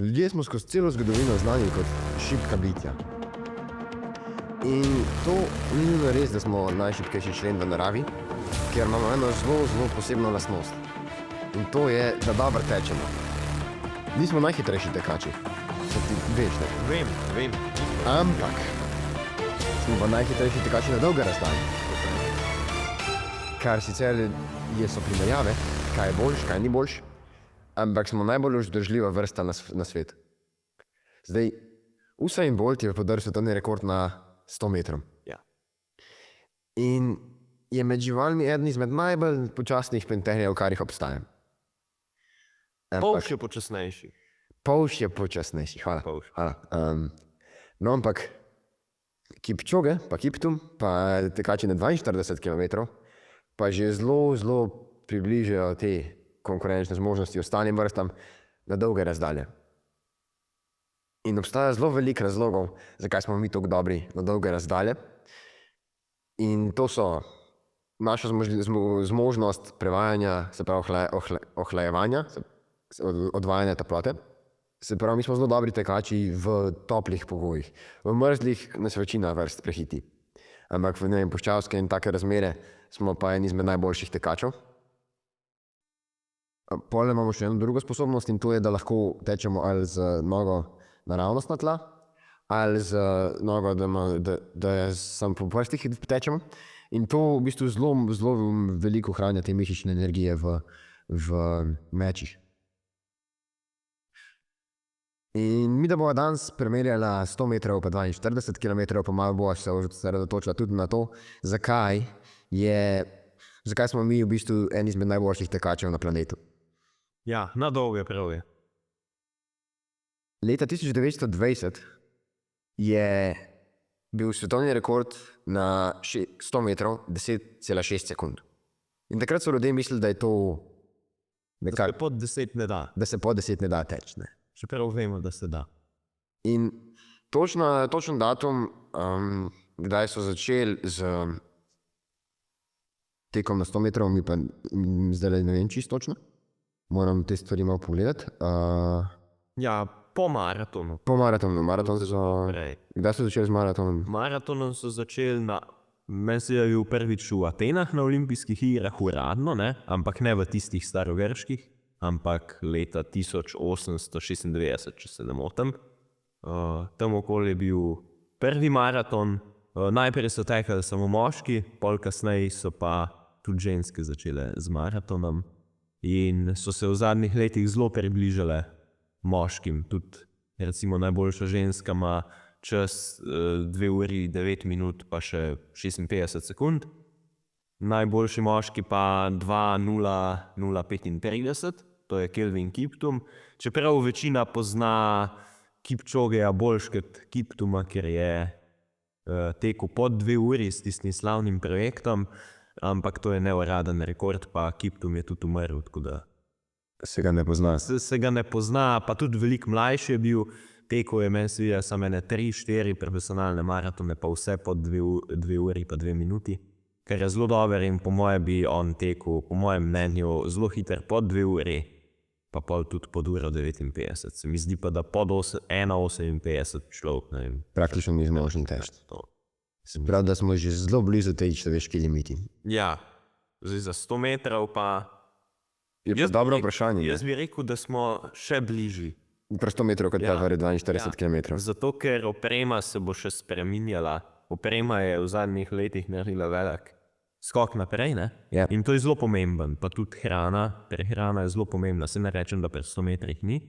Ljudje smo skozi celo zgodovino znani kot šibka bitja. In to ni nujno res, da smo najšibkejši člen v naravi, ker imamo eno zelo posebno lastnost. In to je, da dobro tečemo. Nismo najhitrejši tekači. Se ti veš, ne? Vem. Ampak smo pa najhitrejši tekači na dolge razdalje. Kar sicer so primerjave, kaj je boljš, kaj ni boljš, ampak smo najbolj vzdržljiva vrsta na svetu. Zdaj, Usain Bolt je podrl svetovni rekord na 100 metrov. Ja. In je med živalmi eden izmed najbolj počasnih penterjev, kar jih obstaja. Polž je počasnejši. Polž je počasnejši, hvala. Polž. No, ampak Kipchoge, pa Kiptum, pa tekači na 42 km, pa že zelo približajo te konkurenčne zmožnosti ostalim vrstam na dolge razdalje. In obstaja zelo veliko razlogov, zakaj smo mi tako dobri na dolge razdalje. In to so naša zmožnost prevajanja, se pravi ohlajevanja, odvajanja toplote. Se pravi, mi smo zelo dobri tekači v toplih pogojih. V mrzlih nas večina vrst prehiti. Ampak v puščavske in take razmere smo pa en izmed najboljših tekačev. Potem imamo še eno drugo sposobnost in to je, da lahko tečemo ali z nogo naravnost na tla, ali z nogo, da samo po prstih tečemo. In to v bistvu zelo veliko hranja te mišične energije v mečih. In mi da bova danes primerjala 100 metrov pa 42 km, pa malo bova se osredotočila tudi na to, zakaj smo mi v bistvu en izmed najboljših tekačev na planetu. Ja, na dolge proge. Leta 1920 je bil svetovni rekord na 100 metrov 10,6 sekund. In takrat so ljudje mislili, da je to Da se pod 10 ne da. Da se pod 10 ne da teči. Čeprav vemo, da se da. In točen datum, kdaj so začeli z tekom na 100 metrov, mi pa zdaj ne vem čisto točno. Moram te stvari malo pogledati. Ja, po maratonu. Po maratonu. Kdaj so začeli z maratonom? Maratonom so začeli meni se je bil prvič v Atenah na olimpijskih igrah uradno, ne? Ampak ne v tistih starogrških, ampak leta 1896, če se ne motim. Tam okoli je bil prvi maraton. Najprej so tekali samo moški, pol kasneje so pa tudi ženske začele z maratonom. In so se v zadnjih letih zelo približale moškim. Tudi recimo najboljša ženska ima čas 2 uri 9 minut pa še 56 sekund. Najboljši moški pa 2:00:35, to je Kelvin Kiptum. Čeprav večina pozna Kipchogeja boljš kot Kiptuma, ker je tekel pod 2 uri s tistim slavnim projektom, ampak to je neuraden rekord, pa Kiptum je tudi umrl, tako da se ga ne pozna. Se ga ne pozna, pa tudi veliko mlajši je bil. Tekel je meni se vidi samo 3-4 profesionalne maratone, pa vse pod 2 uri pa 2 minuti. Kar je zelo dober in po mojem bi on tekel, po mojem mnenju, zelo hiter pod 2 uri, pa pol tudi pod 1:59. Se mi zdi pa, da pod 1:58 človek, ne vem. Praktično ni zmožen teči. Prav, da smo že zelo blizu tej človeški limiti. Ja, zdaj za 100 metrov pa je pa dobro vprašanje. Jaz bi rekel, da smo še bližji. Pri 100 metrov kot pa 42 km. Zato, ker oprema se bo še spreminjala. Oprema je v zadnjih letih naredila velik skok naprej, ne? Ja. In to je zelo pomemben. Pa tudi prehrana je zelo pomembna. Se ne rečem, da pri 100 metrih ni,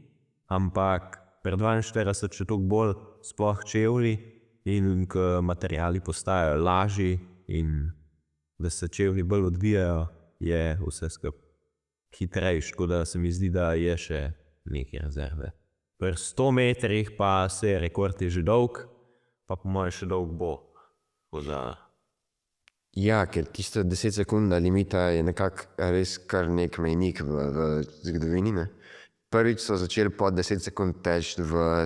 ampak pri 42 še toliko bolj, sploh čevlji, in ko materiali postajajo lažji in da se čevlji bolj odvijajo, je vse skupaj hitrejš, tako da se mi zdi, da je še nekaj rezerve. Pri 100 metrih pa se rekord je že dolg, pa po mojem še dolg bo. Ja, ker tisto 10 sekunda limita je nekako res kar nek mejnik v zgodovini, ne? Prvič so začeli pod 10 sekund teči v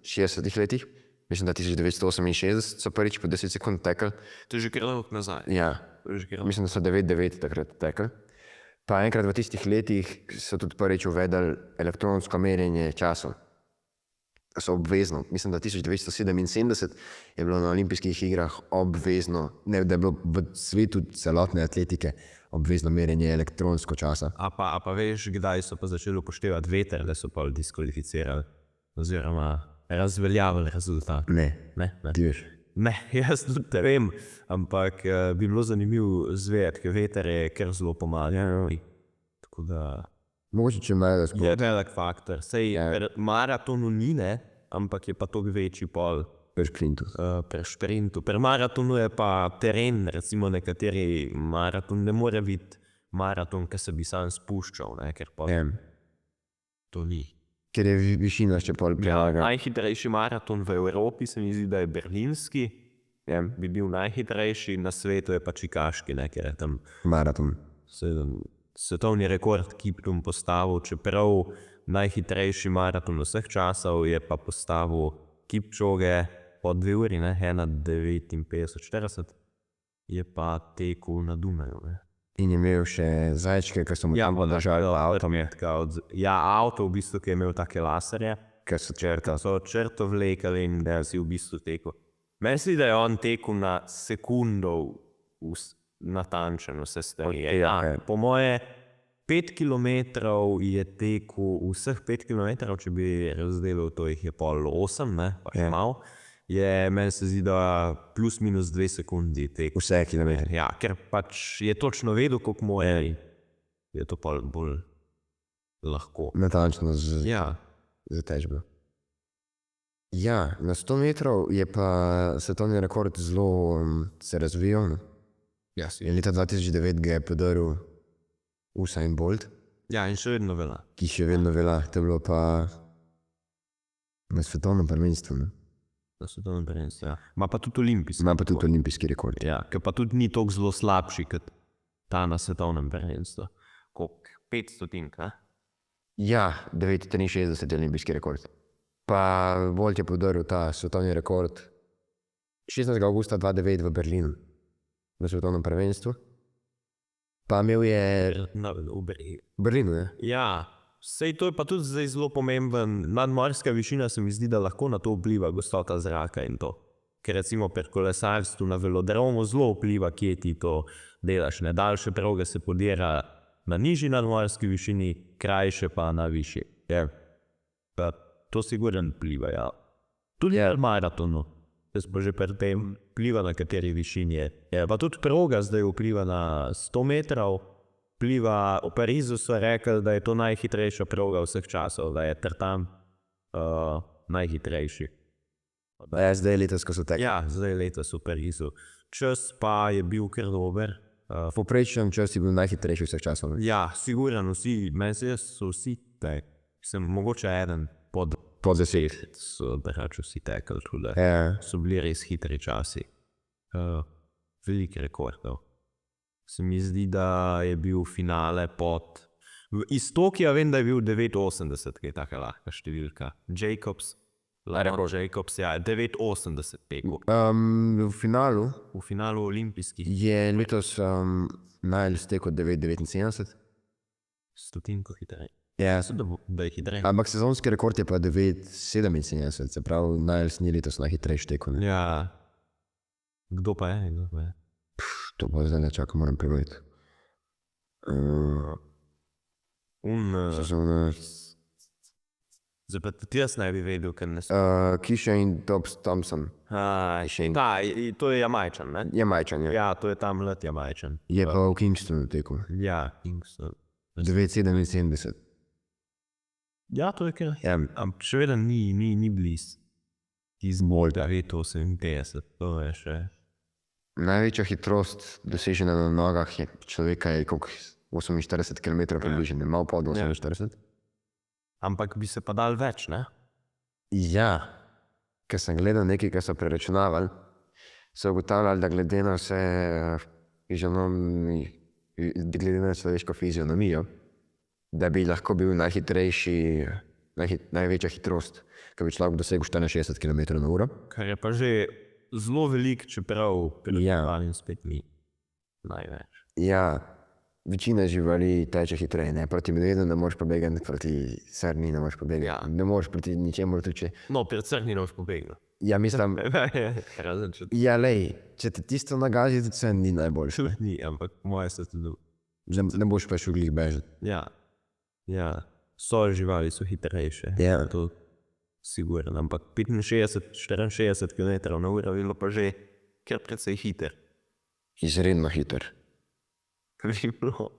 60 letih. Mislim, da 1968 so prvič po 10 sekund tekli. To je že kar dolgo nazaj. Ja, mislim, da so 9:9 takrat tekli. Pa enkrat v tistih letih so tudi prvič uvedli elektronsko merjenje časov. so obvezno, mislim, da 1977 je bilo na olimpijskih igrah obvezno, ne, da je bilo v svetu celotne atletike obvezno merjenje elektronsko časa. A pa veš, kdaj so pa začeli upoštevati veter, da so pa diskvalificirali oziroma razveljavili rezultat? Ne, ti veš. Ne, jaz tudi ne vem, ampak bi bilo zanimivo zvedeti, ker veter je kar zelo pomagal. Tako da Mogoče, če imajo da je velik faktor. Sej maratonu ni, ne, ampak je pa toliko večji pol pri šprintu. pri šprintu. Pri maratonu je pa teren, recimo nekateri maraton ne more biti maraton, ki se bi sam spuščal, ne, ker pa to ni. Ker je višina še pol prelaga. Najhitrejši maraton v Evropi se mi zdi, da je berlinski, bi bil najhitrejši, na svetu je pa čikaški, ne, ker je tam Maraton. svetovni rekord Kiptum postavil, čeprav najhitrejši maraton vseh časov je pa postavil Kipčoge po 2 uri, ne, 1:59:40, je pa tekel na Dunaju, ne. In je imel še zajčke, ki so mu tam podržali avtom. Avto v bistvu, ki je imel take laserje, Ker so so črto vlekali in da si v bistvu tekel. Meni se zdi, da je on tekel na sekundo natančen vse stvari. Po moje 5 kilometrov je tekel, vseh 5 kilometrov, če bi razdelil, to jih je pol 8, ne, pa še malo, je meni se zdi, da plus minus 2 sekundi tekel. Vse kilometre. Ja, ker pač je točno vedel, koliko more, je to pol bolj lahko. Natančno Ja, za težbo. Ja, na 100 metrov je pa svetovni rekord zelo se razvijal. Ne? In leta 2009 ga je podaril Usain Bolt, ja, in še vedno velja. ki še vedno velja. To je bilo pa na svetovnem prvenstvu. Ne? Na svetovnem prvenstvu, ja. Ima pa tudi olimpijski. Ima pa tudi olimpijski rekord. Ja, ki pa tudi ni toliko zelo slabši, kot ta na svetovnem prvenstvu. Koliko? 500, ne? Ja, 963 je olimpijski rekord. Pa Bolt je podaril ta svetovni rekord 16. avgusta 2009 v Berlinu, v svetovnem prvenstvu. Pa imel je v Berlinu, ne? Ja, sej to je pa tudi zdaj zelo pomemben. Nadmorska višina se mi zdi, da lahko na to vpliva gostota zraka in to. Ker recimo pri kolesarstvu na velodromu zelo vpliva, kje ti to delaš. Ne, daljše proge se podira na nižji nadmorski višini, krajše pa na višji. Pa to sigurno vpliva, ja. Tudi v maratonu, da smo že pri tem, vpliva na kateri višini je. Pa tudi proga zdaj vpliva na 100 metrov, vpliva, v Parizu so rekli, da je to najhitrejša proga vseh časov, da je tam najhitrejši. Zdaj letos, ko so tekli. Ja, zdaj letos v Parizu. Čas pa je bil kar dober. Poprečen čas je bil najhitrejši vseh časov. Ja, sigurno vsi, meni se so vsi tekli. Sem mogoče eden pod 10. So drugače vsi tekli tudi. So bili res hitri časi. Veliko rekordov. Se mi zdi, da je bil finale pod... Iz Tokija vem, da je bil 980, ki je taka lahka številka. Jacobs, ja, 980 pekel. V finalu V finalu olimpijskih je letos Niles tekel 9,79. stotinko hitreje. Ja, Da je hitreje. ampak sezonski rekord je pa 9,77, se pravi, Niles ni letos najhitrejši tekel. Ne? Ja. Kdo pa je? To pa zdaj ne čakam, moram preveriti. Sezona... Zdaj pa tudi jaz ne bi vedel, ker ne Kisha in Dobbs Thompson. to je Jamajčan, ne? Jamajčan, ja. Ja, to je tam let Jamajčan. Je pa v Kingstonu tekel. Ja, Kingston. 9,77. Ja, to je kar. Ja, Ampak še vedno ni bliz. Izbolj 958, to je še... največja hitrost dosežena na nogah je človeka je koliko 48 km približno, malo pod 48. Ampak bi se pa dal več, ne? Ja, ker sem gledal nekaj, kar so preračunavali, so ugotavljali, da glede na vse glede na človeško fizionomijo, da bi lahko bil največja hitrost, ko bi človek dosegel 64 km/h. Kar je pa že zelo velik, čeprav pri Ja. Albaniji spet ni največ. Ja, večina živali teče hitreje, ne? Proti medvedu ne moreš pobegati, proti srni ne moreš pobegati. Ja. Ne moreš proti ničemur tudi. No, pred crni ne boš pobegnil. Ja, mislim, Razen če ja, lej, če te tisto nagazi, tudi se ni najboljše. to ni, ampak moje se tudi. Ne boš pa šel glih bežati. Ja, ja, so živali so hitrejše. Ja. To sigurno, ampak 65-64 km/h je bilo pa že kar precej hiter. Izredno hiter. Bi bilo.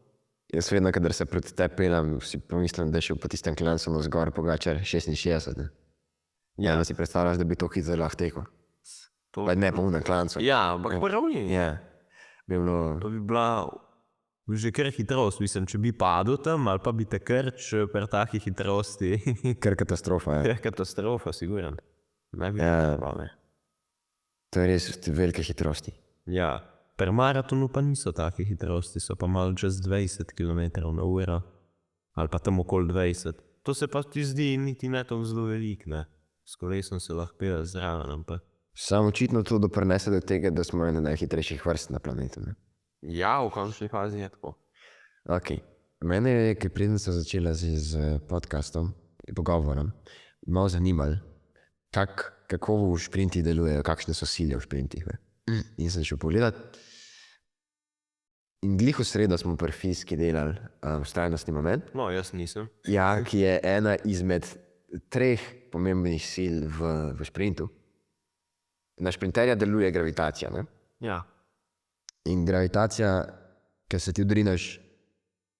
Jaz vedno, kadar se proti te pelem, si pomislim, da je šel po tistem klancu zgor Pogačar 66. Ne? Ja, da si predstavljaš, da bi to hitro lahko tekel. To, Pa ne po unem klancu. ja, ampak po ravni. Ja. Bi bilo... To bi bila že kar hitrost, mislim, če bi padel tam ali pa bi te krč pri taki hitrosti. Kar katastrofa, ja. Je katastrofa, sigurno. Ne bi Ja. bilo, ne. To je res velike hitrosti. Ja, pri maratonu pa niso take hitrosti, so pa malo čez 20 km/h ali pa tam okoli 20. To se pa ti zdi niti ne tako zelo velik, ne. S kolesom se lahko pela zraven, ampak. Samo očitno to doprinese do tega, da smo ena najhitrejših vrst na planetu. Ne? Ja, v končni fazi je tako. Ok. Mene je, ker preden sem začela z podcastom in pogovorom, malo zanimalo, kako v šprinti delujejo, kakšne so sile v šprintih. Ne? In sem šel pogledat. In glih v sredo smo pri fiziki delali vztrajnostni moment. No, jaz nisem. Ja, ki je ena izmed 3 pomembnih sil v šprintu. Na šprinterja deluje gravitacija. Ne? Ja. In gravitacija, ker se ti odrineš,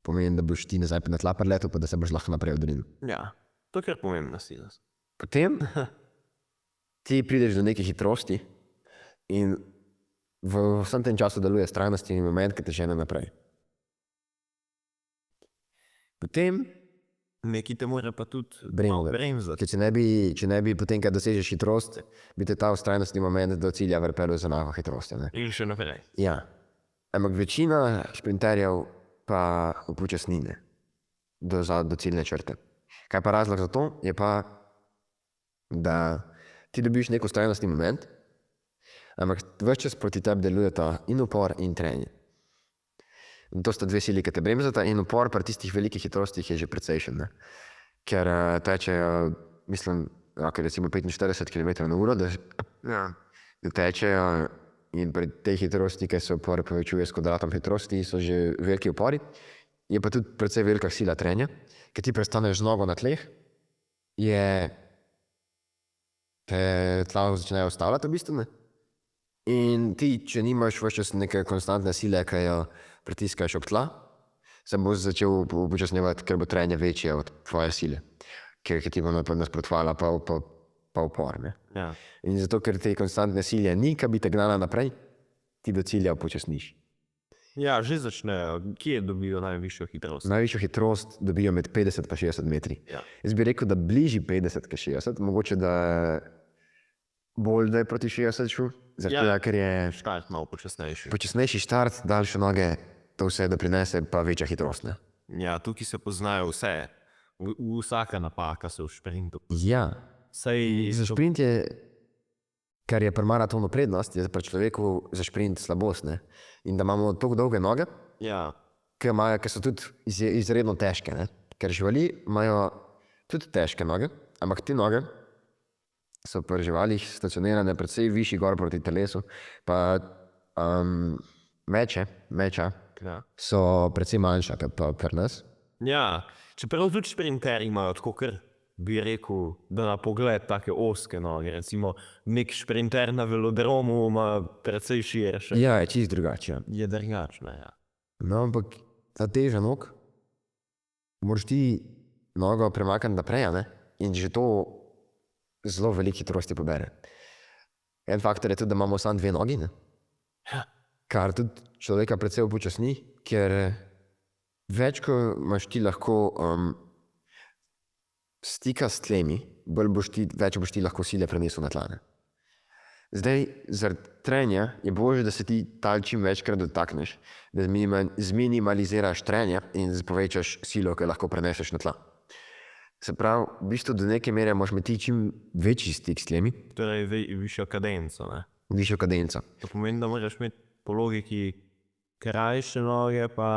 pomeni, da boš ti nazaj na tla preletel, pa da se boš lahko naprej odrinil. Ja, to je kar pomembna sila. Potem ti prideš do neke hitrosti in v vsem tem času deluje vztrajnostni moment, ki te žene naprej. Potem Nekaj te mora pa tudi Bremzati. bremzati. Ker če ne bi potem, kad dosežeš hitrost, bi te ta vztrajnostni moment do cilja vrpel z enako hitrostjo. Ne? In še naprej. Ja. Ampak večina šprinterjev pa upočasni do ciljne črte. Kaj pa razlog za to? Je pa, da ti dobiš nek vztrajnostni moment, ampak ves čas proti tebi delujeta in upor in trenje. In to sta 2 sili, ki te bremzata, in upor pri tistih velikih hitrostih je že precejšen. Ne? Ker tečejo, mislim, recimo 45 km/h, da tečejo in pri tej hitrosti, ki se upor povečuje s kvadratom hitrosti, so že veliki upori. Je pa tudi precej velika sila trenja, ker ti prestaneš z nogo na tleh, te tla začnejo ustavljati v bistvu. Ne? In ti, če nimaš ves čas neke konstantne sile, ki jo pritiskaš ob tla, se boš začel upočasnjevati, ker bo trenje večje od tvoje sile, ker ti bo nasprotovala pa upor. Ne? Ja. In zato, ker te konstantne sile ni, ki bi te gnala naprej, ti do cilja upočasniš. Ja, že začnejo. Kje dobijo najvišjo hitrost? Najvišjo hitrost dobijo med 50 in 60 metri. Ja. Jaz bi rekel, da bližji 50 kot 60, mogoče da bolj da je proti 60 šel, zato ker je Štart malo počasnejši. počasnejši štart, daljše noge, to vse doprinese pa večja hitrost. Ne? Ja, tukaj se poznajo vse. Vsaka napaka se v šprintu. Ja, Sej, za šprint je, kar je pri maratonu prednost, je pri človeku za šprint slabost. Ne? In da imamo tako dolge noge, ja, ki so tudi izredno težke. Ne? Ker živali imajo tudi težke noge, ampak te noge so pri živalih stacionirane precej višji gor proti telesu, pa meča ja. so precej manjša kot pa pri nas. Ja, čeprav tudi šprinterji imajo tako kar, bi rekel, da na pogled take ozke noge. Recimo, nek šprinter na velodromu ima precej širše. Ja, je čisto drugače. Je drugačna, ja. No, ampak ta teža nog, moraš ti nogo premakniti naprej, a ne? In že to zelo veliki hitrosti pobere. En faktor je tudi, da imamo samo 2 nogi, ne? Ja. Kar tudi človeka precej upočasni, ker več, ko imaš ti lahko stika s tlemi, več boš ti lahko sile prenesel na tla. Ne? Zdaj, zaradi trenja je bolje, da se ti tal čim večkrat dotakneš, da zminimaliziraš trenje in povečaš silo, ki lahko preneseš na tla. Se pravi, v bistvu do neke mere moraš imeti čim večji stik s tlemi, Torej, višjo kadenco, ne. višjo kadenco. To pomeni, da moraš imeti po logiki krajše noge pa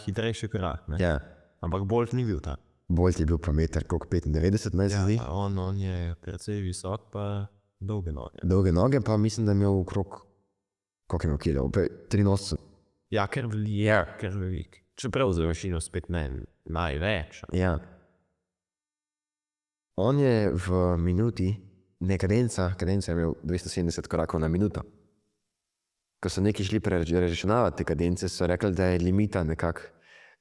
hitrejši korak. Ne? Ja. Ampak Bolt ni bil tak. Bolt je bil pa meter, koliko 95, meni se zdi. Pa on je precej visok, pa dolge noge. Dolge noge, pa mislim, da je imel okrog, koliko je imel kilo, 83. Ja, ker velik. Čeprav za višino spet ne največ. Ja. On je v minuti, ne kadenca je imel 270 korakov na minuto. Ko so neki šli preračunavati te kadence, so rekli, da je limita nekako,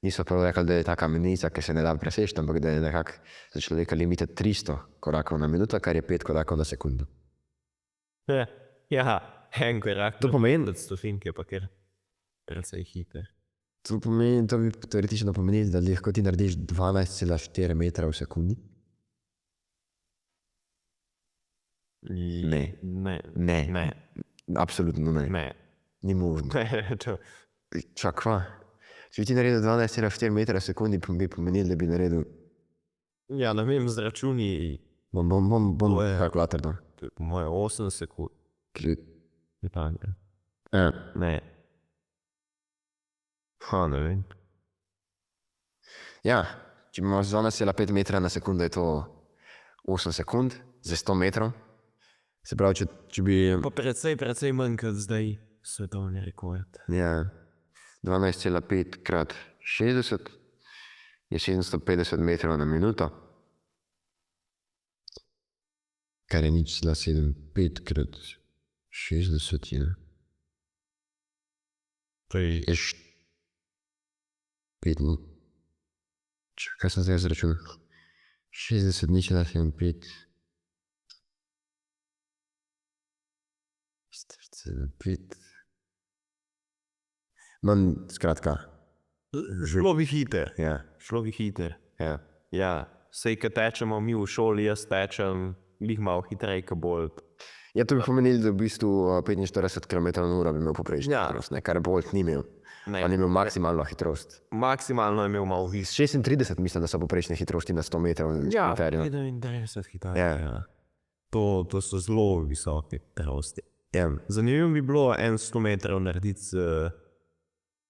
niso prav rekli, da je taka menica, ki se ne da preseči, ampak da je nekako za človeka limita 300 korakov na minuto, kar je 5 korakov na sekundo. Ja, en korak. To pomeni, da stofinke pa ker precej hiter. to bi teoretično pomenilo, da lahko ti narediš 12,4 metra v sekundi. Ne. Ne. Absolutno ne. Ne. Ni možno. To. Čak, kva? Če bi ti naredil 12,4 metra v sekundi, bi pomenilo, da bi naredil... Ja, ne vem, z računi Bom To je- kalkulator dol. po moje 8 sekund. Ne. Ne vem. Ja, če imamo 12,5 metra na sekundo, je to 8 sekund za 100 metrov. Se pravi, če bi... Pa precej manj kot zdaj svetovni rekord. Ja, 12,5 krat 60 je 750 metrov na minuto. Kar je 0,75 krat 60 je... To je Je 5 dni. Kaj sem zdaj izračunal? 60 dni, 0,75. 4,5. No, skratka. šlo bi hiter. Ja, Šlo bi hiter. ja. Ja, sej, ko tečemo mi v šoli, jaz tečem, glih malo hitrej, ko Bolt. Ja, to bi pomenilo, da v bistvu 45 km/h bi imel poprečni Ja. hitrost, ne, kar Bolt ni imel. Ne. On je imel maksimalno hitrost. Maksimalno je imel malo vis. 36 mislim, da so poprečne hitrosti na 100 metrov. Ja, sprinterjev. 91 hitar. Ja. To so zelo visoke hitrosti. Ja. Zanimivo bi bilo 100 metrov narediti z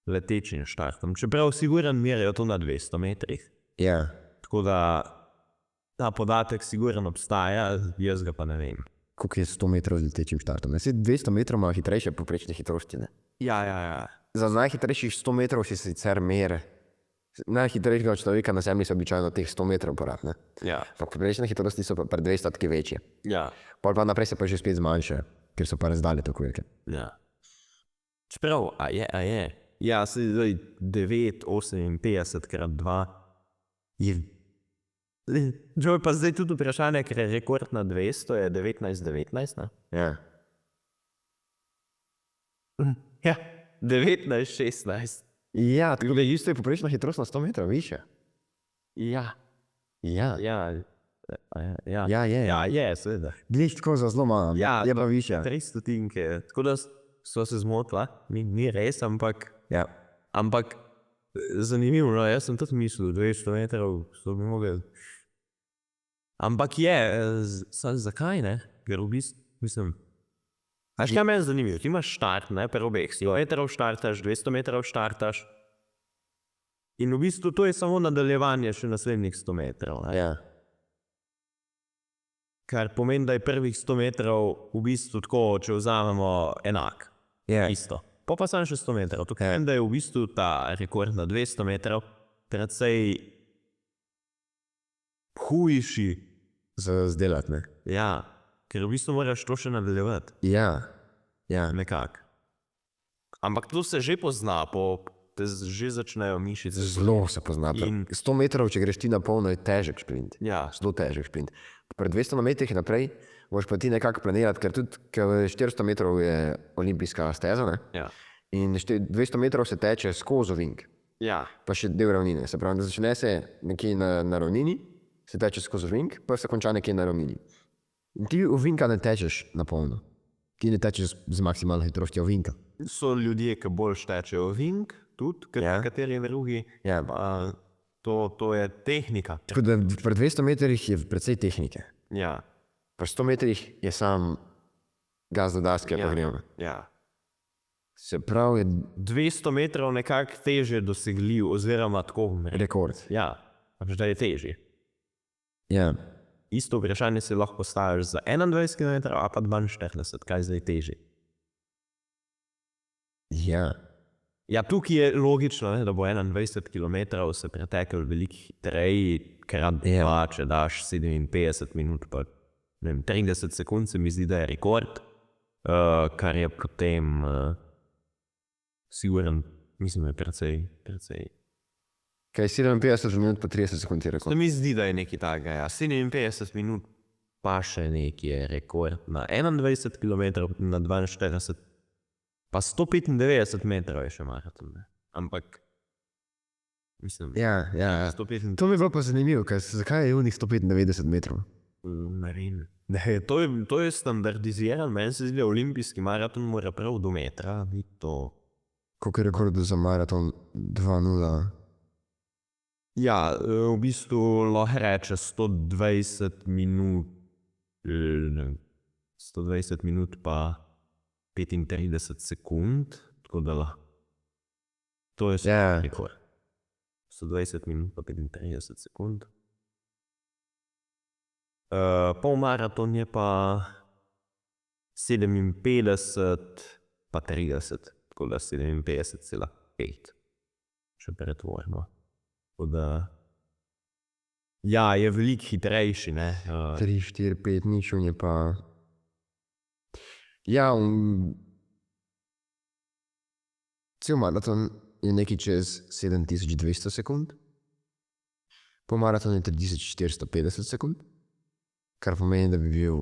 letečim štartom. Čeprav siguran merijo to na 200 metrih. Ja. Tako da ta podatek siguran obstaja, jaz ga pa ne vem. Koliko je 100 metrov z letečim štartom? Jaz 200 metrov ima hitrejše poprečne hitrosti, ne? Ja. Za najhitrejših 100 metrov si sicer mere. Najhitrejšega človeka na zemlji so običajno teh 100 metrov porab, ne? Ja. Poprečne hitrosti so pa pri 200 večje. Ja. Pol pa naprej se pa že spet zmanjšajo, ker so pa razdalje tako velike. Ja. Čeprav, a je. Ja, se zdaj 9,58 krat 2 je... Že pa zdaj tudi vprašanje, ker je rekord na 200, je 19,19, ne? Ja. Ja, 19,16. Ja, tako da isto je poprečna hitrost na 100 metrov više. Ja. Ja. Ja, Ja, je. Ja, je, seveda. Gliš tako za zelo malo, Ja, je pa više. 300. Tako da so se zmotila, ni res, ampak Ja. zanimivo, no, jaz sem tudi mislil, 200 metrov so bi mogli. Ampak je, zakaj ne? Ker v bistvu, mislim, veš kaj me je zanimivo, ti imaš štart, ne, per obeh, 100 metrov štartaš, 200 metrov štartaš in v bistvu to je samo nadaljevanje še naslednjih 100 metrov, ne? Ja. Kar pomeni, da je prvih 100 metrov v bistvu tako, če vzamemo enak, Ja. isto. Pa samo še 100 metrov. To pomeni, da je v bistvu ta rekord na 200 metrov precej hujši. Za zdelati, ne? Ja, ker v bistvu moraš to še nadaljevati. Ja. Ja. Nekako. Ampak to se že pozna, te že začnejo mišice. Zelo se pozna. In- 100 metrov, če greš ti na polno, je težek šprint. Ja, Zelo težek šprint. Pri 200 metrih naprej moraš pa ti nekako planirati, ker tudi 400 metrov je olimpijska steza, ne? ja. In 200 metrov se teče skozi ovink, Ja, pa še del ravnine. Se pravi, da začne se nekje na ravnini, se teče skozi ovink, pa se konča nekje na ravnini. In ti ovinka ne tečeš na polno. Ti ne tečeš z maksimalno hitrostjo ovinka. so ljudje, ki bolj štečejo vink, tudi, kot Ja. nekateri drugi. Ja. Pa to je tehnika. Tako da pri 200 metrih je precej tehnike. Ja, Pri 100 metrih je sam gaz do daske, pa gremo. ja. Se pravi, 200 metrov nekako težje dosegljiv, oziroma tako. rekord. Ja, pač da je težje. Ja. Isto vprašanje si lahko postaviš za 21 km, a pa 42, kaj zdaj težje. Ja. Ja, tukaj je logično, ne, da bo 21 km se pretekel veliko hitreje, krat dva, če daš 57 minut, pa ne vem, 30 sekund se mi zdi, da je rekord, kar je potem siguren, mislim, je precej. Kaj 57 minut pa 30 sekund je rekord? Se mi zdi, da je nekaj takega, ja. 57 minut pa še nekaj je rekord na 21 km, na 42, pa 195 metrov je še maraton, ne. Ampak, mislim, Ja. 195, To mi je bilo pa zanimivo, zakaj je unih 195 metrov? ne vem. Ne, to je standardiziran, meni se zdi, da olimpijski maraton mora prav do metra biti to. Koliko je rekord za maraton 2:0? Ja, v bistvu lahko reče 120 minut, 120 minut pa 35 sekund, tako da lahko. To je Ja. rekord. 120 minut pa 35 sekund. Polmaraton je pa 57 pa 30, tako da 57,5, še pretvorno. Tako da, ja, je veliko hitrejši, ne. 3, 4, 5, nič, on je pa... Ja, cel maraton je nekaj čez 7200 sekund. Polmaraton je 3450 sekund, kar pomeni, da bi bil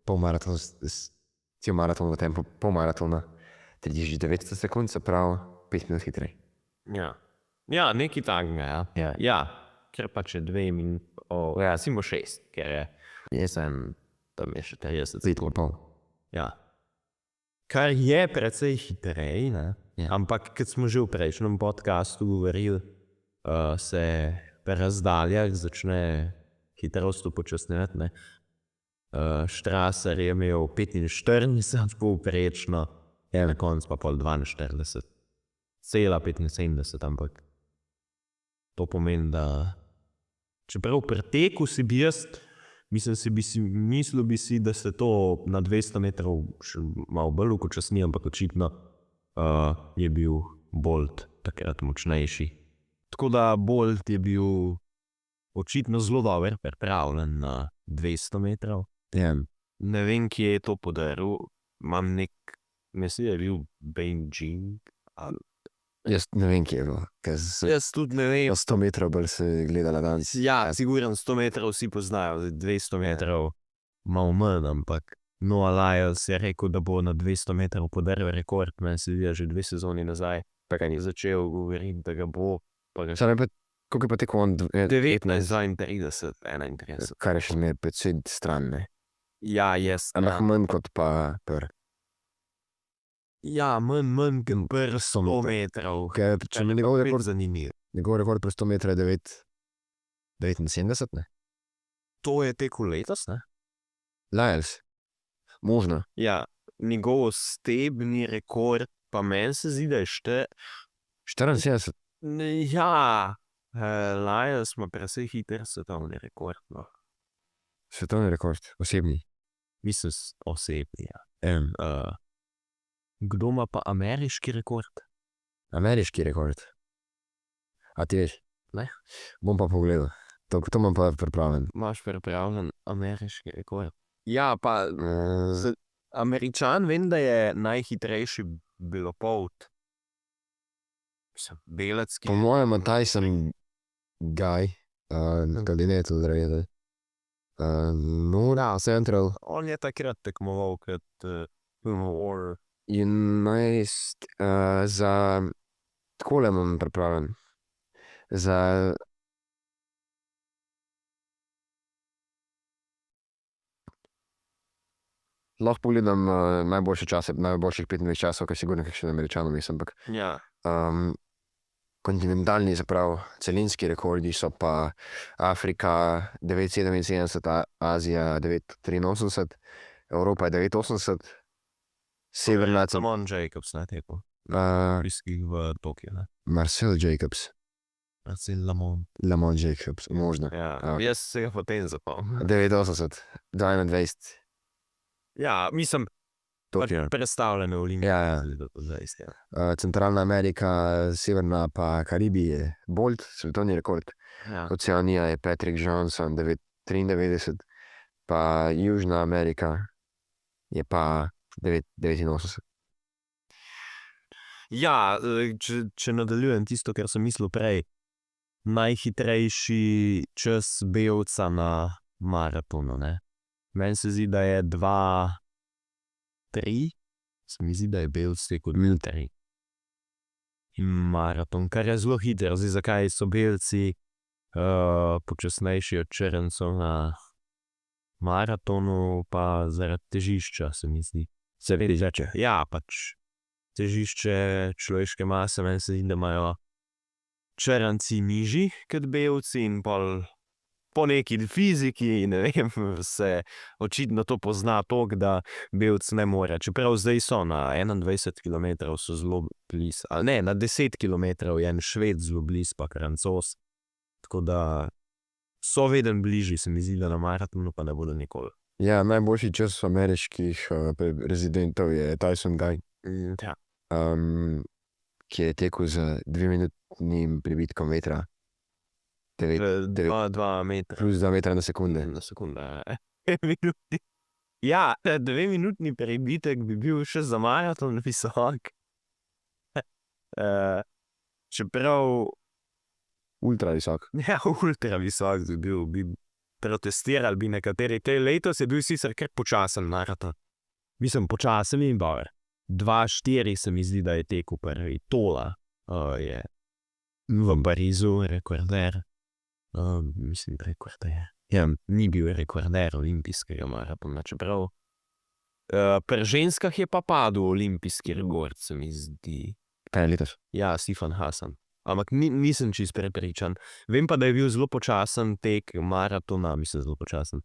polmaraton, cel maraton v tempu polmaratona 3900 sekund, se pravi 5 minut hitreje. Ja, nekaj takega, ja. Ja, ker pa če 2 minut, ja, simo 6, ker je, tam je še 30 sekund. 5,5. Ja. Kar je precej hitreje, ne. Ja. Ampak, kot smo že v prejšnjem podcastu govorili, se pri razdaljah začne hitrost upočasnjevati, ne. Strasser je imel 45 povprečno, na koncu pa pol 42, cela 75, ampak to pomeni, da čeprav pri teku si bi jaz, mislil bi si, da se to na 200 metrov še malo bolj upočasni, ampak očitno je bil Bolt takrat močnejši. Tako da Bolt je bil očitno zelo dobro pripravljen na 200 metrov. Ja. Ne vem, kje je to podaril, mislim, da je bil Beijing. Jaz ne vem, kje je bilo, Jaz tudi ne vem. 100 metrov bolj se je gledala danes. Ja, siguren 100 metrov vsi poznajo, 200 metrov malo manj, ampak Noah Lyles je rekel, da bo na 200 metrov podaril rekord, meni se zdi, že 2 sezoni nazaj, pa ga ni začel govoriti, da ga bo. Koliko je pa tekel on? 19, 32, 31. Kar je še ne precej stran, ne. Ja, Ampak manj kot pa Ja, manj kot pri 100 metrov. Ker če ne njegov rekord, zanimiv. njegov rekord pri 100 metrov je 79, ne. To je tekel letos, ne? Lyles. Možno. Ja, njegov osebni rekord, pa meni se zdi, da je 74. Ja, Lyles ima precej hiter svetovni rekord, no. Svetovni rekord, osebni. Mislim, osebni, ja. Kdo ima pa ameriški rekord? Ameriški rekord. A ti veš? Ne. Bom pa pogledal. To imam pa pripravljen. Imaš pripravljen ameriški rekord? Ja, pa Američan vem, da je najhitrejši belopolt. Mislim, belec, Po mojem Tyson Guy, kaj ne je to zrejede. No, Central. On je takrat tekmoval kot War. 11 za... Takole imam pripravljen. Za... Lahko pogledam najboljše čase, najboljših 25 časov, ker sigurno kakšen Američanov mislim, ampak Ja. kontinentalni, zaprav celinski rekordi so pa Afrika 9,77, Azija 9,83, Evropa je 9,80, Severna... Simon Jacobs, ne tekel. olimpijskih v Tokiu. Marcel Jacobs, Marcel Lamont. Lamont Jacobs, možno. Ja, Ja. jaz se ga potem zapomnim. 89, 21. Ja, mislim, Tokio. predstavljene olimpijske. Ja, ja. Centralna Amerika, Severna pa Karibije, Bolt, svetovni rekord. Ja. Oceanija je Patrick Johnson, 93, pa Južna Amerika je pa 89. Ja, če nadaljujem tisto, kar sem mislil prej, najhitrejši čas belca na maratonu. Ne? Meni se zdi, da je 2:3, se mi zdi, da je belc tekel 2:3. In maraton, kar je zelo hitro. Zdaj, zakaj so belci počasnejši od črncev na maratonu, pa zaradi težišča, se mi zdi. Se vidi, reče. Ja, pač težišče človeške mase, meni se zdi, da imajo črnci nižji kot belci in po neki fiziki, ne vem, se očitno to pozna toliko, da belc ne more. Čeprav zdaj so na 21 km so zelo blizu, ali ne, na 10 km je en Šved zelo blizu, pa Francos. Tako da so veden bližji, se mi zdi, da na maratonu pa ne bodo nikoli. Ja, najboljši čas ameriških rezidentov je Tyson Guy, Ja. ki je tekel z 2-minutnim pribitkom vetra. 2 metra. Plus 2 metra na sekunde. Na sekunde. 2 minuti. Ja, 2-minutni prebitek bi bil še za maraton visok. Čeprav Ultra visok. ja, ultra visok bi bil, bi protestirali bi nekateri. Te letos je bil sicer kar počasen maraton. Mislim, počasen in bar. 2:4 se mi zdi, da je tekel prvi. Tola je v Parizu rekorder. Mislim, rekorder. Ja, ni bil rekorder olimpijskega maratona, čeprav pri ženskah je pa padel olimpijski rekord, se mi zdi. Kaj je letos? Ja, Sifan Hasan. Ampak nisem čisto prepričan. Vem pa, da je bil zelo počasen tek maratona, mislim, zelo počasen.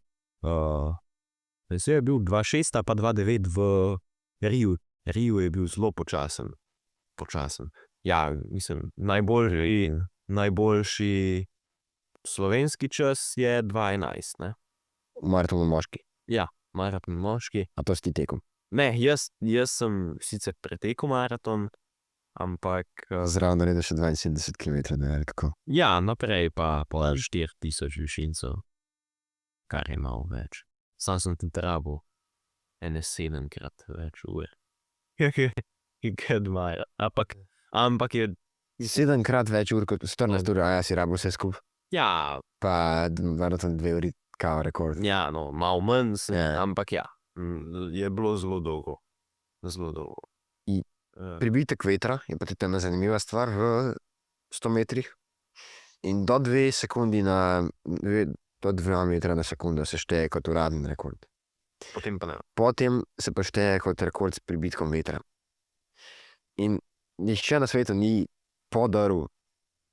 Se je bil 2:6 pa 2:9 v Riju. Riju je bil zelo počasen. Ja, mislim, najboljši slovenski čas je 2:11, ne? Maraton moški. Ja, maraton moški. A to si ti tekel? Ne, jaz sem sicer pretekel maraton, ampak Zraven naredi še 72 km, ne, ali kako? ja, naprej pa pol 4000 višincev, kar je malo več. Sam sem tudi rabil ene 7-krat več ur. Ampak je, 7-krat več ur kot 14 ur, a ja si rabil vse skupaj. ja, Pa maraton 2 uri kao rekord. ja, no, malo manj, Ja. ampak ja, je bilo zelo dolgo. Zelo dolgo. Pribitek vetra je pa tudi ena zanimiva stvar v 100 metrih. In do 2 sekundi do 2 metra na sekundo se šteje kot uraden rekord. Potem pa ne. Potem se pa šteje kot rekord s pribitkom vetra. In nihče na svetu ni podaril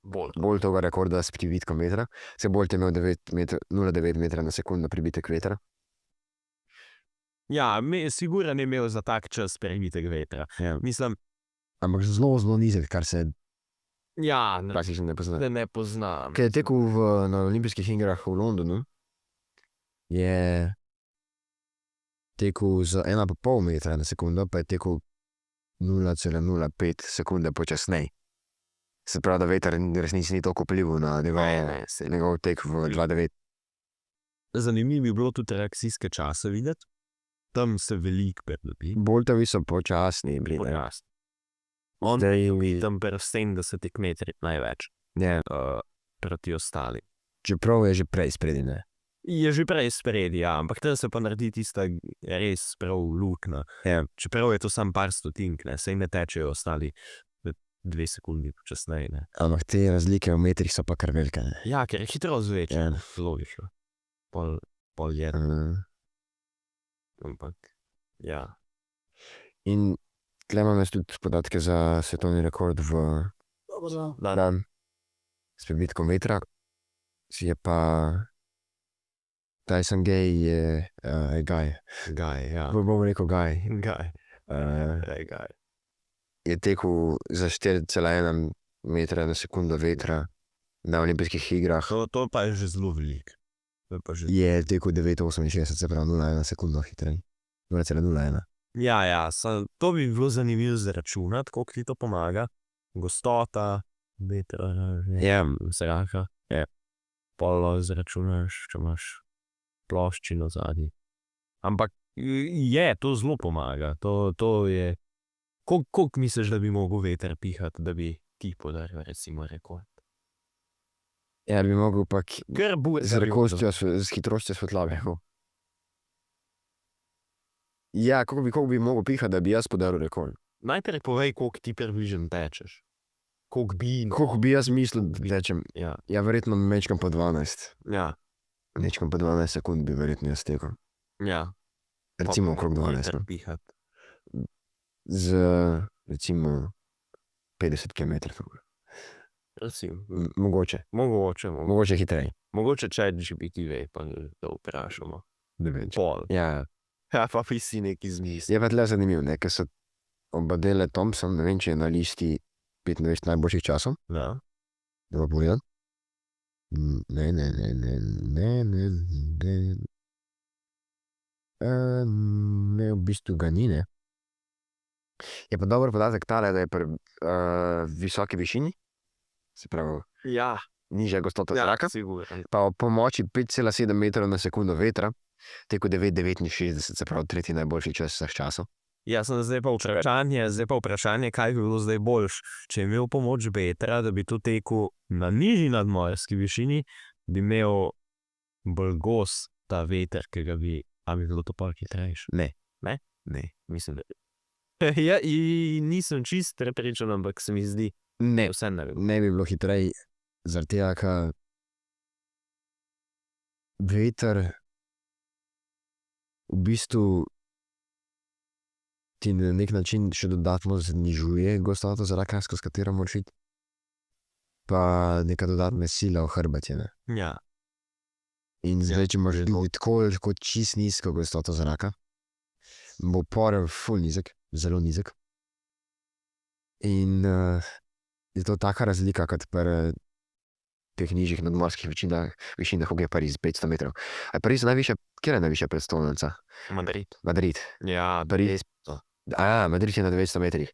bolj tega rekorda s pribitkom vetra. Se bolj imel 0,9 metra na sekundo pribitek vetra. Ja, sigurno je imel za tak čas prebitek vetra. Ja. Mislim, Ampak zelo, zelo nizek, kar se ja, praktično ne pozna. ne poznam. Ker je tekel na olimpijskih igrah v Londonu, je tekel z 1,5 metra na sekundo, pa je tekel 0,05 sekunde počasneje. Se pravi, da veter resnici ni toliko vplival na njegov tek v 2,9. Zanimivo bi bilo tudi reakcijske čase videti. Tam se veliko pridobi. Boltovi so počasni bili. Počasni. On je tam pri 70 metrih največ Ja, proti ostali. čeprav je že prej spredi, ne. Je že prej spredi, ja, ampak tam se pa naredi tista res prav luknja. Ja. Čeprav je to samo par stotink, ne, saj ne tečejo ostali 2 sekundi počasneje, ne. Ampak te razlike v metrih so pa kar velike, ne. Ja, ker je hitro zvečer, Ja. logično. Pol je, ampak ja. In tle imam jaz tudi podatke za svetovni rekord v dan s prebitkom vetra. Je pa Tyson Gay je Guy. Gaj, ja. Bom rekel Guy. Gaj. Uh, Gaj. je tekel za 4,1 metra na sekundo vetra na olimpijskih igrah. To pa je že zelo veliko. To je pa že... Je tekel 9,68, se pravi 0,1 sekundo hitreje. 0,01. Ja, to bi bilo zanimivo zračunati, koliko ti to pomaga. Gostota, vetra, Ja, zraka. Polo zračunaš, če imaš ploščino zadnji. Ampak to zelo pomaga. To je... Koliko misliš, da bi mogel veter pihati, da bi ti podaril recimo rekord? ja, bi mogel pa z hitrostjo svetlobe. Ja, koliko bi mogel pihati, da bi jaz podaril rekord? Najprej povej, koliko ti približno tečeš. Koliko bi jaz mislil, da tečem? Ja. Ja, verjetno mečkam po 12. Ja. Mečkam po 12 sekund bi verjetno jaz tekel. Ja. Recimo okrog 12. Veter pihati. Z recimo 50 km. Recimo. Mogoče. Mogoče hitreje. Mogoče ChatGPT ve, pa da vprašamo. Ne vem. Pol. Ja. Ja, pa si neki zmisli. Je pa tle zanimivo, ne, ker so Obadele Thompson, ne vem, če je na listi 25 najboljših časov. Ja. Da pa pogledam. Ne. Ne, v bistvu ga ni, ne. Je pa dober podatek tale, da je pri visoki višini, se pravi, Ja. nižja gostota zraka, Sigurno. pa ob pomoči 5,7 metrov na sekundo vetra, tekel 9,69, se pravi, tretji najboljši čas vseh časov. Ja, zdaj pa vprašanje, kaj bi bilo zdaj boljš. Če je imel pomoč vetra, da bi to tekel na nižji nadmorski višini, bi imel bolj gost ta veter, ki ga bi, a bi bilo to pa hitrejše? Ne. Ne, mislim, da... Ja, nisem čist prepričan, ampak se mi zdi, Ne, vse ne bi. ne bi bilo hitreje, zaradi tega, ker veter v bistvu ti na nek način še dodatno znižuje gostoto zraka, skozi katero moraš iti, pa neka dodatna sila v hrbet je, ne. Ja. In zdaj, če imaš tako čist nizko gostoto zraka, bo porel ful nizek, zelo nizek. In je to taka razlika, kot pri teh nižjih nadmorskih višinah, kot je Pariz, 500 metrov. A je Pariz najvišja, kjer je najvišja prestolnica? Madrid. Madrid. Ja, Pariz. Madrid je na 900 metrih.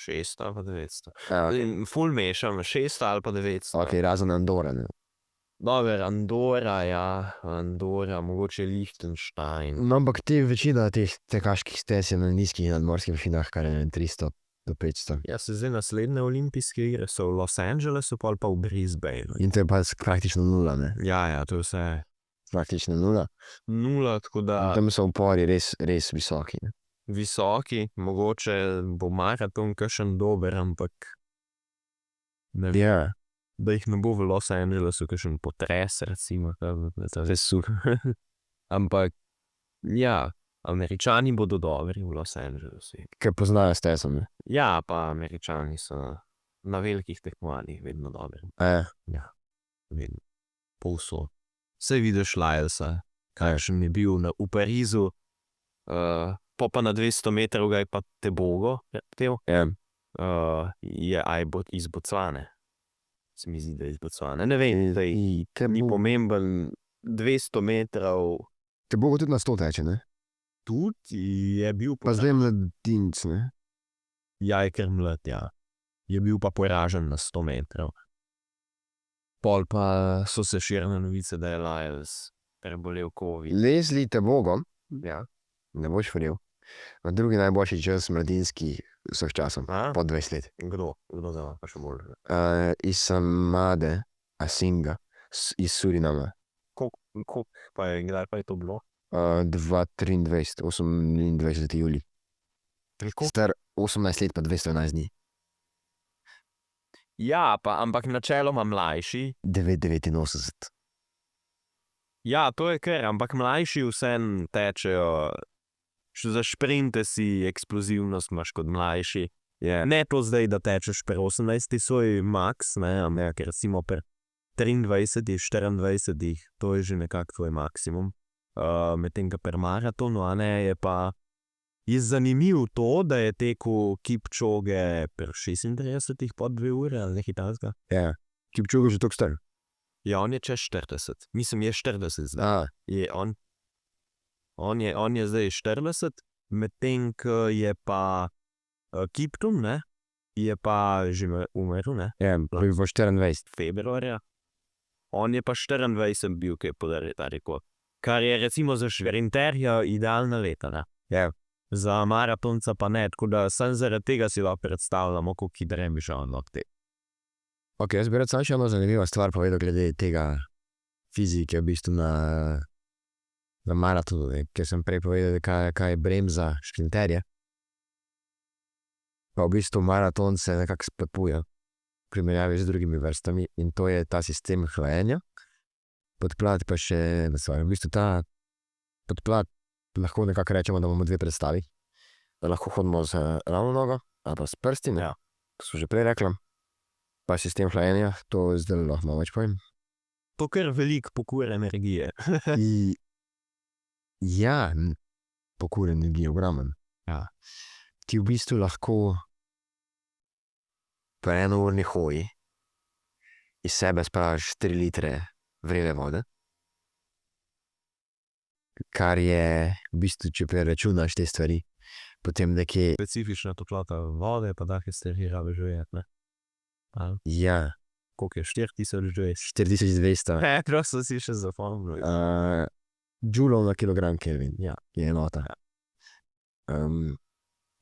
600 ali pa 900. Okay. Ful mešam, 600 ali pa 900. Ok, razen Andora, ne. Dober, Andora, mogoče Liechtenstein. No, ampak večina teh tekaških stez je na nizkih nadmorskih višinah, kar je 300 do 500. Ja, se zdaj naslednje olimpijske igre so v Los Angelesu, pol pa v Brisbaneu. In to je pa praktično nula, ne. Ja, to je vse. Praktično nula. Nula, tako da... Tam so upori res visoki, ne. Visoki, mogoče bo maraton kakšen dober, ampak... Ne vem, Ja. da jih ne bo v Los Angelesu kakšen potres, recimo. Res ampak, ja, Američani bodo dobri v Los Angelesu. Ker poznajo stezo, ne. Ja, pa Američani so na velikih tekmovanjih vedno dobri. Ja, vedno. Povsod. Saj vidiš Lylesa, kakšen je bil v Parizu, pa na 200 metrov ga je pa Tebogo pel. Ja. Je iz Bocvane. Se mi zdi, da je iz Bocvane. Ne vem, da ni pomemben 200 metrov. Tebogo tudi na 100 teče, ne. Tudi je bil Pa zdaj mladinc, ne. Ja, je kar mlad, ja. Je bil pa poražen na 100 metrov. Pol pa so se širile novice, da je Lyles prebolel COVID. Leslie Tebogo, ja, ne boš verjel, drugi najboljši čas mladinski vseh časov, po 20 let. Kdo da pa še bolj? Isamade Asinga iz Surinama. Kdaj pa je to bilo? 2023, 28. julij. Star 18 let pa 211 dni. Ja, ampak načeloma mlajši. 9,89. Ja, to je kar, ampak mlajši vsem tečejo. Za šprinte si eksplozivnost imaš kot mlajši. Ne to zdaj, da tečeš pri 18 svoj max, ne, ampak recimo pri 23, 24, to je že nekako tvoj maksimum. Medtem, ko pri maratonu, a ne, je pa Je zanimivo to, da je tekel Kipchoge pri 36 pod 2 ure ali nekaj takega. Ja. Kipchoge že toliko star. Ja, on je čez 40. Mislim, je 40 zdaj. A, Je on je zdaj 40, medtem ko je pa Kiptum, ne, je pa že umrl, ne, ja, bil bo 24. februarja. On je pa 24 bil, ki je podaril ta rekord. Kar je recimo za šprinterja idealna leta, ne. Ja. Za maratonca pa ne, tako da samo zaradi tega si lahko predstavljamo, koliko hidrem že on lahko te. Ok, jaz bi rad samo še eno zanimivo stvar povedal glede tega fizike, v bistvu na maratonu, ker sem prej povedal, kaj je bremza šprinterja. Pa v bistvu maraton se nekako spodbuja v primerjavi z drugimi vrstami in to je ta sistem hlajenja. Podplat pa še na svojem. V bistvu ta podplat lahko nekako rečemo, da imamo dve predstavi. Da lahko hodimo z ravno nogo ali pa s prsti, ne? Ja. To smo že prej rekli. Pa sistem hlajenja, to zdaj lahko malo več povem. To kar veliko pokura energije. Ja, pokur energije ogromen. Ja. Ti v bistvu lahko po enourni hoji iz sebe spraviš 3 litre vrele vode, kar je v bistvu, če preračunaš te stvari, potem nekje, Specifična toplota vode, pa take stvari rabiš žujeti, ne. ja, Koliko je 4000 žujeti? 4200 Prav so si še zapomnil. džulov na kilogram Kelvin, Ja. je enota.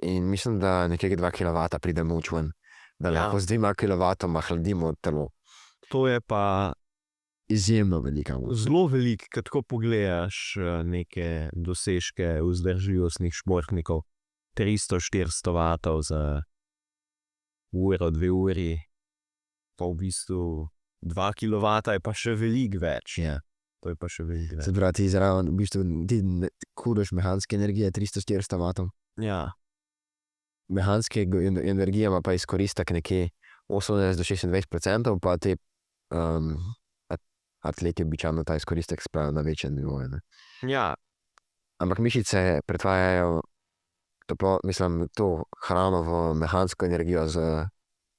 In mislim, da nekje 2 kW pride moč ven, da Ja. lahko z 2 kW hladimo telo. To je pa Izjemno velika moč. zelo veliko, kad tako pogledaš neke dosežke vzdržljivostnih športnikov. 300-400 vatov za uro, 2 uri, pa v bistvu 2 kW je pa še veliko več. Ja. To je pa še veliko več. Se pravi, ti zraven, v bistvu, ti kuriš mehanske energije 300-400 vatov. Ja, Mehanske energije ima pa izkoristek nekje 18-26%, pa te atleti običajno ta izkoristek spravijo na večje nivoje, ne. ja, Ampak mišice pretvarjajo to hrano v mehansko energijo z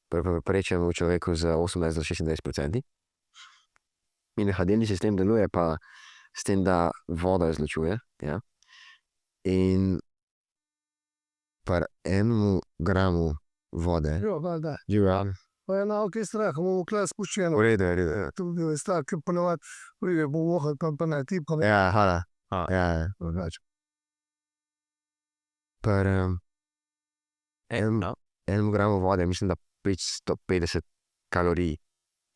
povprečjem v človeku z 18-26%. In hladilni sistem deluje pa s tem, da voda izločuje, ja. In pri 1 gramu vode, Jo, valjda. živa, Pa je na okej strah, bomo kle spuščeno. v redu, v redu. Tu je strah, ker ponovadi pride, bo vohal, pa ne, ti pa ne. Ja, hvala. A. Ja, Drugače. pri no. 1 gramu vode, mislim, da 550 kalorij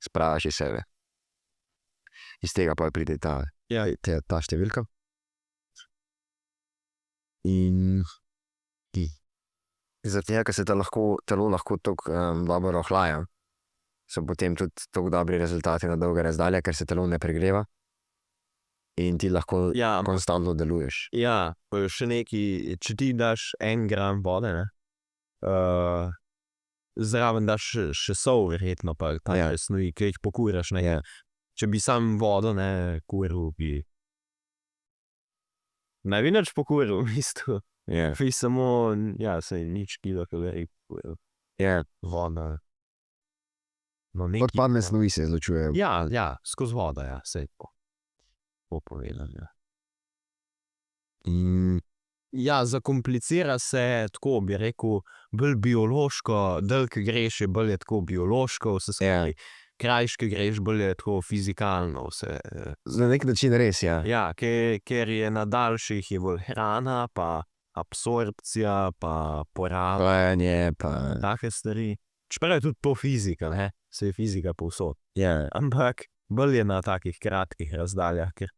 spravaš iz sebe. Iz tega pa pride ta številka. In zaradi tega, ker se telo lahko tako dobro ohlaja, so potem tudi tako dobri rezultati na dolge razdalje, ker se telo ne pregreva in ti lahko Ja, konstantno deluješ. ja, pa še nekaj, če ti daš 1 gram vode, ne, zraven daš še sol verjetno, pa take snovi, ki jih pokuraš, ne. Ja. Če bi sam vodo, ne, kuril, ne bi nič pokuril, v bistvu. Ja. Bi samo, ja, saj nič kilokalorij pokuril. Ja. Voda. No, nekaj. Odpadne snovi se izločujejo. Ja, skozi vodo, ja, saj to. To povedam, ja. Ja, zakomplicira se, tako bi rekel, bolj biološko, dlje ke greš, je bolj je tako biološko vse skupaj. Krajše, ke greš, bolj je tako fizikalno vse. Na neki način res, ja. Ja, ker je na daljših je bolj hrana, pa absorpcija, pa poraba, Hlajanje, pa take stvari. Čeprav je tudi to fizika, ne, saj je fizika povsod. ja. Ampak bolj je na takih kratkih razdaljah, ker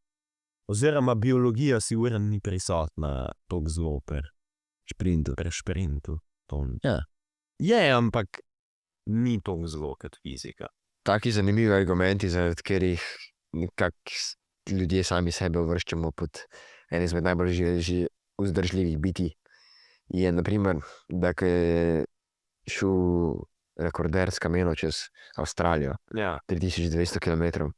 oziroma biologija sigurno ni prisotna toliko zelo pri šprintu. Ja. Je, ampak ni toliko zelo kot fizika. Taki zanimivi argumenti, zaradi katerih nekako ljudje sami sebe uvrščamo pod ene izmed najbolj vzdržljivih bitij, je na primer, da ko je šel rekorder s kamelo čez Avstralijo, Ja. 3200 kilometrov,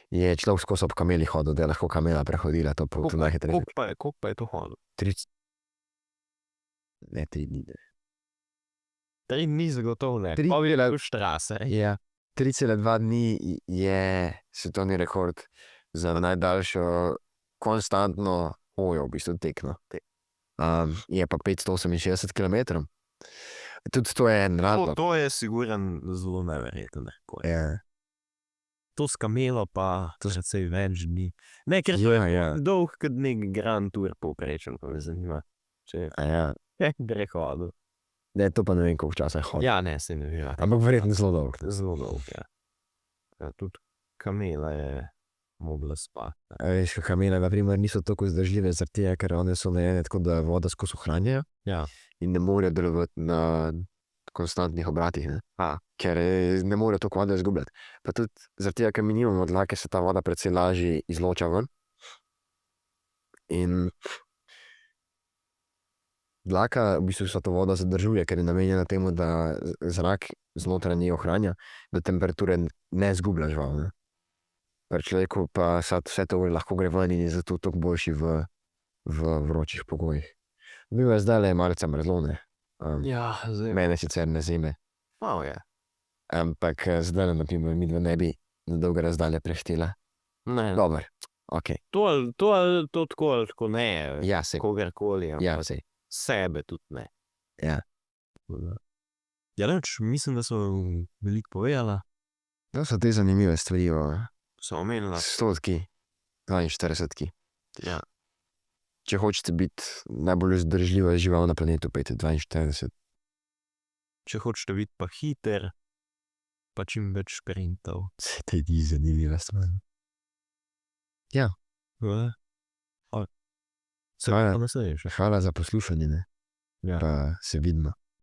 je človek skozi ob kameli hodil, da je lahko kamela prehodila to pot najhitreje. Koliko pa je to hodil? Ne, 3 dni. 3 dni zagotovo ne. 3 Pa bi dela- lahko štrase. Ja, 3,2 dni je svetovni rekord za najdaljšo konstantno hojo, v bistvu tekno. Je pa 568 km. Tudi to je en razlog. To je siguren zelo neverjeten rekord. Ja, To s kamelo pa precej več dni. Ne, ker to ja, je ja. dolg kot nek Grand Tour povprečen, pa me zanima, če Ja. je prehodil. Ne, to pa ne vem, koliko časa je hodil. Ja, ne, se ne vem. Ampak verjetno zelo dolg. Zelo dolg, ja. Ja, tudi kamela je mogla spati. Veš, kamele, na primer, niso tako zdržljive, zaradi tega, ker one so narejene tako, da voda skozi ohranjajo Ja. in ne morejo delovati na konstantnih obratih, ne? Ker ne morejo toliko vode izgubljati. Pa tudi zaradi tega, ker mi nimamo dlake, se ta voda precej lažje izloča ven. In dlaka v bistvu vso to vodo zadržuje, ker je namenjena temu, da zrak znotraj nje ohranja, da temperature ne izgublja žival, ne. Pri človeku pa vse to lahko gre ven in je zato toliko boljši v vročih pogojih. Bil je zdajle malce mrzlo, ne. Ja, zdaj. Mene sicer ne zime, Malo je. ampak zdajle, na primer, midva ne bi na dolge razdalje prehtela. Ne, Dober, okej. to tako ali tako ne. Ja, sej. Kogarkoli, Ja, ampak sej. sebe tudi ne. Ja. Ja, nič, mislim, da so veliko povedala. To so te zanimive stvari o So omenila. 100-ki, 42-ki. Ja. Če hočete biti najbolj vzdržljiva žival na planetu, pejte 42. Če hočete biti pa hiter, pa čim več sprintov. Se te di zanimiva stvar. Ja. Se Hvala. pa naslednjič. Hvala za poslušanje, ne. Ja. Pa se vidimo.